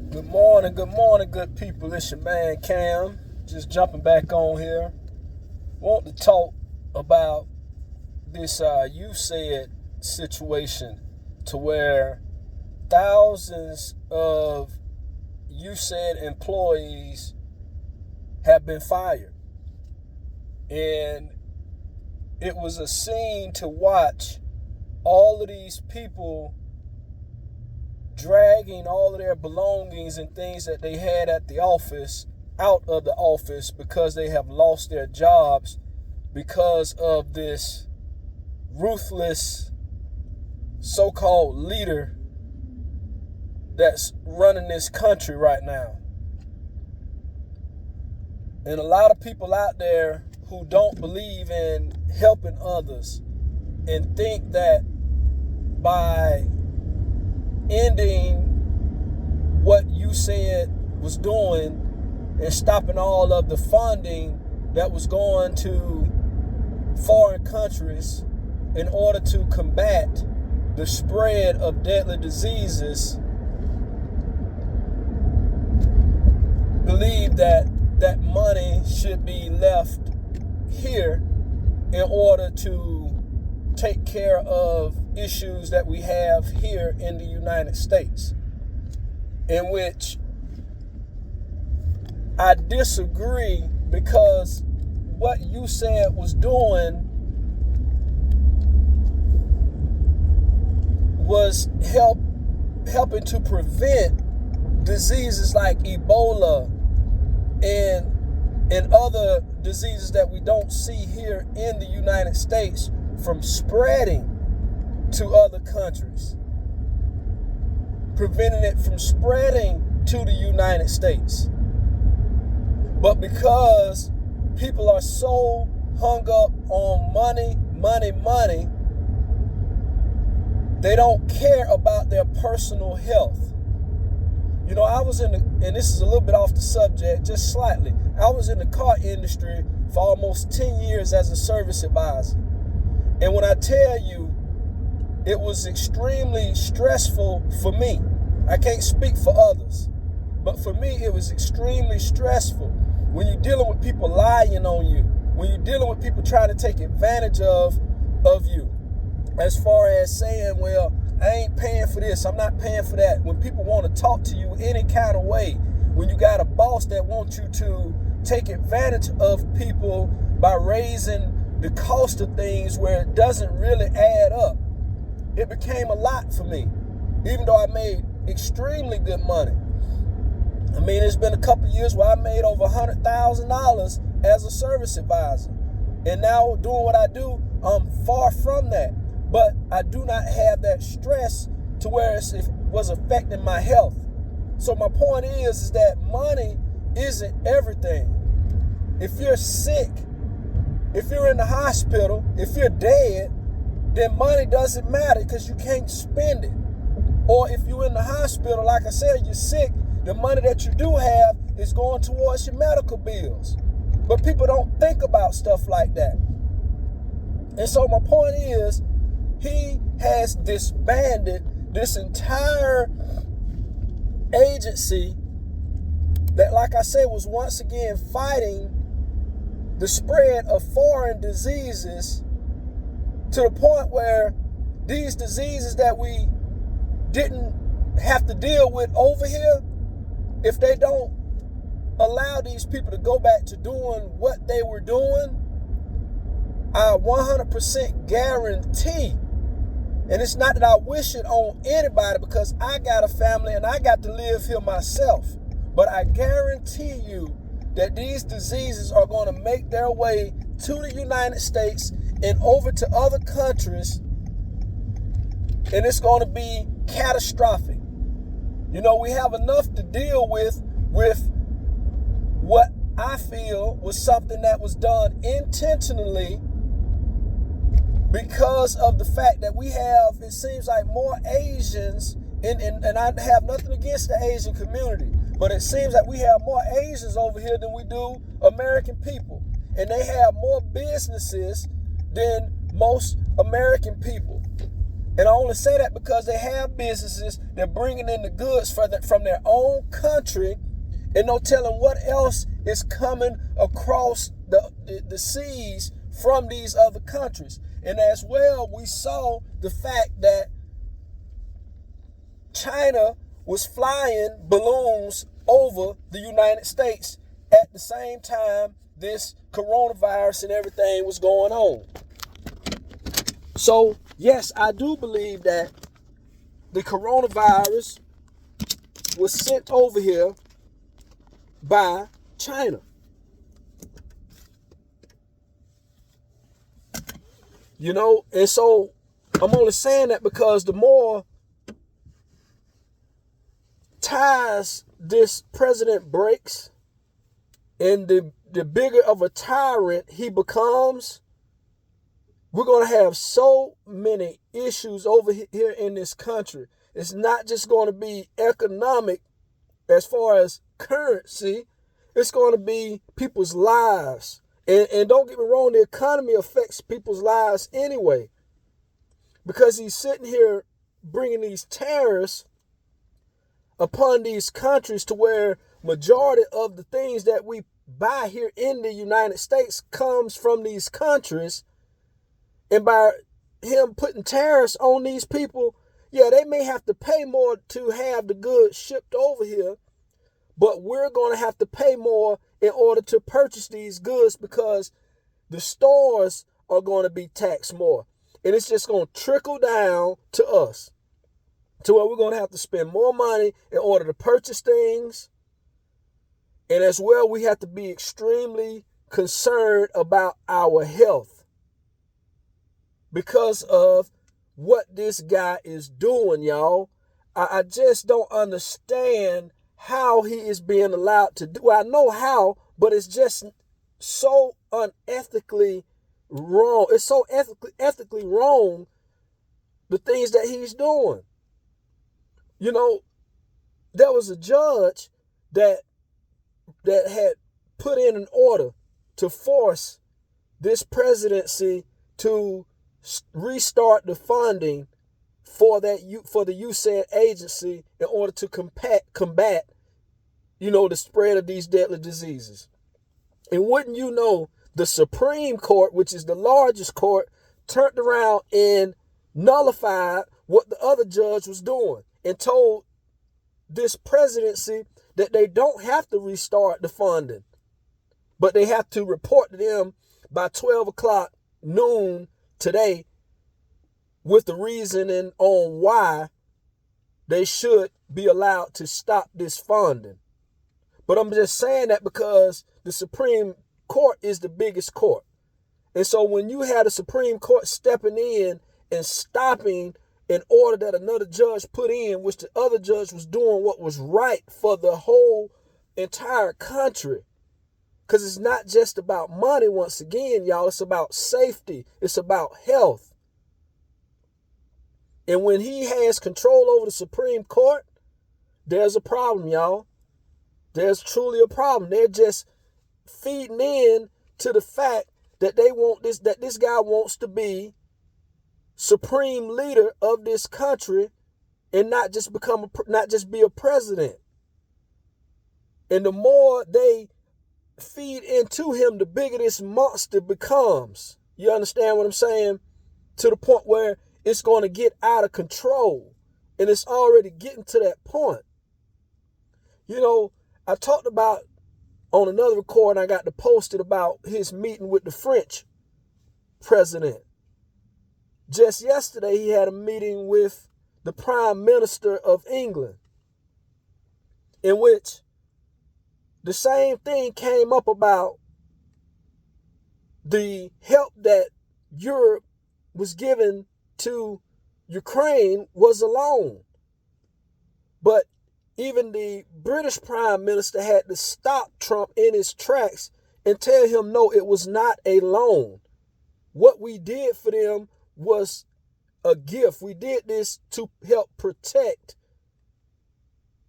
Good morning, good people. It's your man Cam. Just jumping back on here. Want to talk about this USAID situation to where thousands of USAID employees have been fired. And it was a scene to watch all of these people dragging all of their belongings and things that they had at the office out of the office because they have lost their jobs because of this ruthless so-called leader that's running this country right now. And a lot of people out there who don't believe in helping others and think that by ending what USAID was doing and stopping all of the funding that was going to foreign countries in order to combat the spread of deadly diseases, believe that that money should be left here in order to take care of issues that we have here in the United States, in which I disagree, because what USAID was doing was helping to prevent diseases like Ebola and other diseases that we don't see here in the United States from spreading to other countries, preventing it from spreading to the United States. But because people are so hung up on money, they don't care about their personal health. You know, I was and this is a little bit off the subject, just slightly. I was in the car industry for almost 10 years as a service advisor. And when I tell you, it was extremely stressful for me. I can't speak for others, but for me, it was extremely stressful when you're dealing with people lying on you, when you're dealing with people trying to take advantage of you, as far as saying, well, I ain't paying for this, I'm not paying for that. When people want to talk to you any kind of way, when you got a boss that wants you to take advantage of people by raising the cost of things where it doesn't really add up, it became a lot for me, even though I made extremely good money. I mean, it's been a couple of years where I made over $100,000 as a service advisor. And now doing what I do, I'm far from that. But I do not have that stress to where it was affecting my health. So my point is that money isn't everything. If you're sick, if you're in the hospital, if you're dead, then money doesn't matter because you can't spend it. Or if you're in the hospital, like I said, you're sick, the money that you do have is going towards your medical bills. But people don't think about stuff like that. And so my point is, he has disbanded this entire agency that, like I said, was once again fighting the spread of foreign diseases, to the point where these diseases that we didn't have to deal with over here, if they don't allow these people to go back to doing what they were doing, I 100% guarantee, and it's not that I wish it on anybody because I got a family and I got to live here myself, but I guarantee you that these diseases are going to make their way to the United States and over to other countries, and it's going to be catastrophic. You know, we have enough to deal with what I feel was something that was done intentionally, because of the fact that we have, it seems like, more Asians, and I have nothing against the Asian community, but it seems like we have more Asians over here than we do American people. And they have more businesses than most American people. And I only say that because they have businesses. They're bringing in the goods from their own country, and no telling what else is coming across the seas from these other countries. And as well, we saw the fact that China was flying balloons over the United States at the same time this coronavirus and everything was going on. So, yes, I do believe that the coronavirus was sent over here by China. You know, and so I'm only saying that because the more ties this president breaks and the bigger of a tyrant he becomes, we're going to have so many issues over here in this country. It's not just going to be economic as far as currency. It's going to be people's lives. And don't get me wrong, the economy affects people's lives anyway. Because he's sitting here bringing these tariffs upon these countries to where majority of the things that we buy here in the United States comes from these countries. And by him putting tariffs on these people, yeah, they may have to pay more to have the goods shipped over here, but we're going to have to pay more in order to purchase these goods because the stores are going to be taxed more. And it's just going to trickle down to us to where we're going to have to spend more money in order to purchase things. And as well, we have to be extremely concerned about our health because of what this guy is doing, y'all. I just don't understand how he is being allowed to do. I know how, but it's just so unethically wrong. It's so ethically wrong, the things that he's doing. You know, there was a judge that had put in an order to force this presidency to restart the funding for the USAID agency in order to combat, you know, the spread of these deadly diseases. And wouldn't you know, the Supreme Court, which is the largest court, turned around and nullified what the other judge was doing and told this presidency that they don't have to restart the funding, but they have to report to them by 12 o'clock noon today with the reasoning on why they should be allowed to stop this funding. But I'm just saying that because the Supreme Court is the biggest court. And so when you had the Supreme Court stepping in and stopping an order that another judge put in, which the other judge was doing what was right for the whole entire country. Because it's not just about money once again, y'all. It's about safety. It's about health. And when he has control over the Supreme Court, there's a problem, y'all. There's truly a problem. They're just feeding in to the fact that this guy wants to be supreme leader of this country and not just be a president. And the more they feed into him, the bigger this monster becomes. You understand what I'm saying? To the point where it's going to get out of control. And it's already getting to that point. You know, I talked about on another recording, I got to post it about his meeting with the French president. Just yesterday, he had a meeting with the Prime Minister of England, in which the same thing came up about the help that Europe was giving to Ukraine was a loan. But even the British Prime Minister had to stop Trump in his tracks and tell him, no, it was not a loan. What we did for them was a gift. We did this to help protect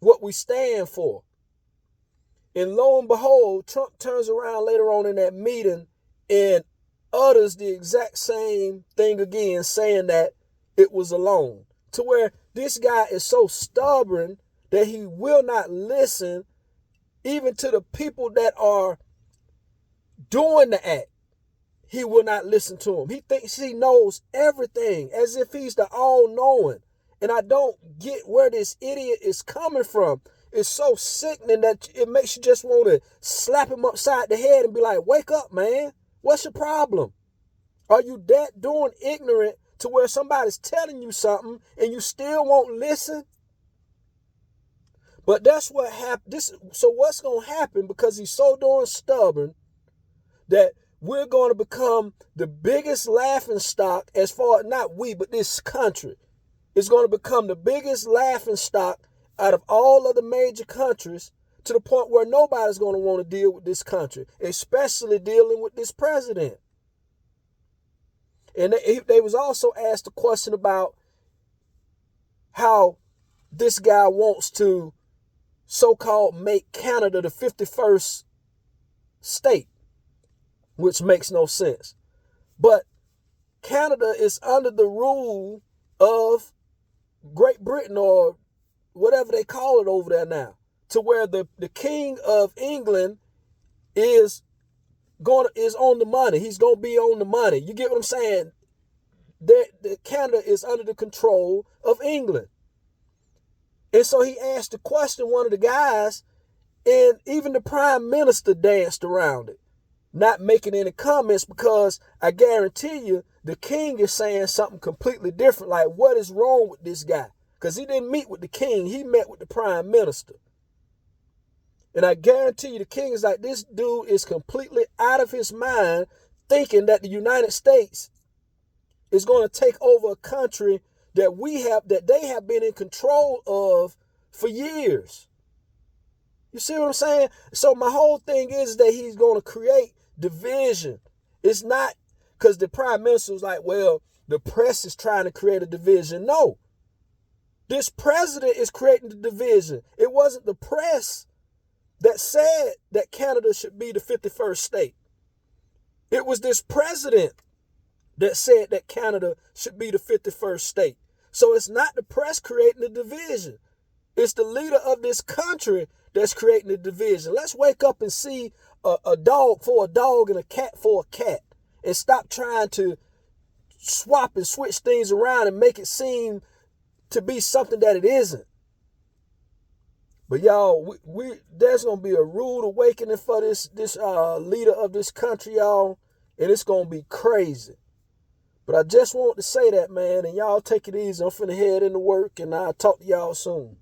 what we stand for. And lo and behold, Trump turns around later on in that meeting and utters the exact same thing again, saying that it was alone. To where this guy is so stubborn that he will not listen even to the people that are doing the act. He will not listen to him. He thinks he knows everything as if he's the all-knowing. And I don't get where this idiot is coming from. It's so sickening that it makes you just want to slap him upside the head and be like, wake up, man. What's your problem? Are you that doing ignorant to where somebody's telling you something and you still won't listen? But that's what happened. So what's going to happen, because he's so darn stubborn, that we're going to become the biggest laughing stock, as far as not we, but this country is going to become the biggest laughing stock out of all of the major countries, to the point where nobody's going to want to deal with this country, especially dealing with this president. And they was also asked a question about how this guy wants to so-called make Canada the 51st state, which makes no sense. But Canada is under the rule of Great Britain, or whatever they call it over there now, to where the King of England is on the money. He's going to be on the money. You get what I'm saying? Canada is under the control of England. And so he asked the question, one of the guys, and even the prime minister danced around it, not making any comments, because I guarantee you the king is saying something completely different. Like, what is wrong with this guy? Because he didn't meet with the king. He met with the prime minister. And I guarantee you the king is like, this dude is completely out of his mind, thinking that the United States is going to take over a country that they have been in control of for years. You see what I'm saying? So my whole thing is that he's going to create division. It's not because the prime minister was like, well, the press is trying to create a division. No. This president is creating the division. It wasn't the press that said that Canada should be the 51st state. It was this president that said that Canada should be the 51st state. So it's not the press creating the division. It's the leader of this country that's creating the division. Let's wake up and see a dog for a dog and a cat for a cat, and stop trying to swap and switch things around and make it seem to be something that it isn't. But y'all, there's gonna be a rude awakening for this leader of this country, y'all, and it's gonna be crazy. But I just want to say that, man, and y'all take it easy. I'm finna head into work, and I'll talk to y'all soon.